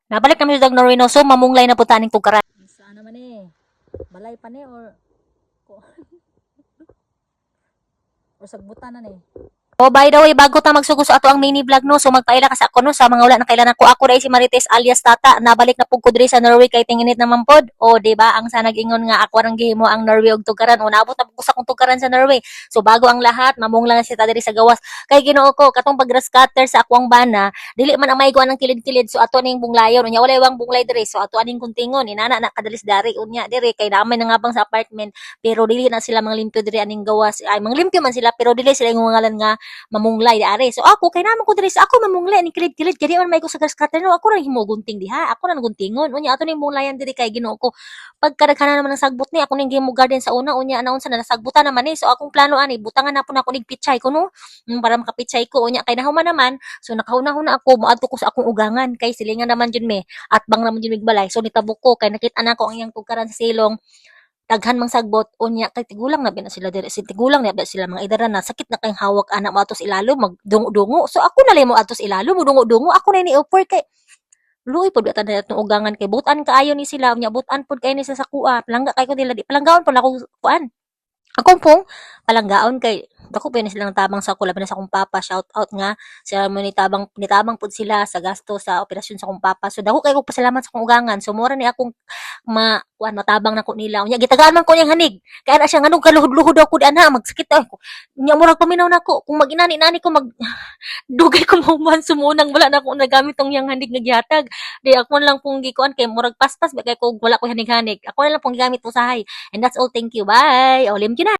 Nabalik kami sa Norway no, so mamunglay na punta ning tugkaran. Saan naman eh? Balay pa ni or sagbutan na ni? Oh, by the way, bago ta magsugod sa ato ang mini vlog no, so magpaila ka sa ako no sa mga wala na kailangan ko. Ako dai si Marites alias Tata, nabalik na pug ko diri sa Norway kay tinginit naman pod. O di ba ang sa nag-ingon nga ako rang gihimo ang Norway og tugkaran. O naabot na pug ko sa kong tugkaran sa Norway. So bago ang lahat, mamungla na si ta diri sa gawas. Kay Ginoo ko katong pag-scatter sa akwang bana, dili man ang maiguan ng kilid-kilid. So ato ning bunglayon, unya walay wang bunglay diri. So ato aning kuntingon, inana na kadalis dari unya diri kay damay na nga bang sa apartment, pero dili na sila manglimpyo diri aning gawas. Ay manglimpyo man sila pero dili sila ngalan nga mamunglay ari. So ako kay naman ko diri sa ako mamunglay ni kilid-kilid kadi man may ko sa scatter no ako ra himugunting diha. Ako ra guntingon. Unya ato ning munglayan diri kay Ginoo ko. Pagkadaghanan naman ng sagbot ni ako ning Game Garden sa una unya anaon sa nasagbutan naman ni. So akong plano ani butangan na po na ako ning pitsay ko no. Para makapitsay ko unya kay nahuman naman. So nakahuna-huna ako moadto ko sa akong ugangan kay silingan naman jud me at bang naman jud migbalay. So nitabok ko kay nakita na ko ang iyang tugkaran sa silong daghan mang sagbot unya kay tigulang na na sila diri si tigulang na ba sila mga idara na sakit na kayong hawak anak mo atos ilalo magdungo-dungo so ako na lang mo atos ilalo mo dungo-dungo ako na ni offer kay luoy pod batan na itong ugangan kay butan kaayo ni sila unya butan pod kay ni sa sakua palangga kay ko nila di palanggaon pod ako kuan akong pong palanggaon kay dako pa ni silang tabang sa kula na sa akong papa shout out nga sila mo nitabang pud sila sa gasto sa operasyon sa akong papa so dako kay ko pasalamat sa akong ugangan so mura ni akong matabang na ko nila unya gitagaan man ko niyang hanig kaya na siya nganong kaluhod-luhod ako di ana magsakit ako unya murag paminaw na ko kung maginani-nani ko mag dugay ko mahuman sumunang wala na ako nagamit tong yang hanig nga gihatag di ako na lang pong gikuan kay murag paspas ba kay ko wala ko hanig-hanig ako na lang pong gigamit usahay and that's all thank you bye olim na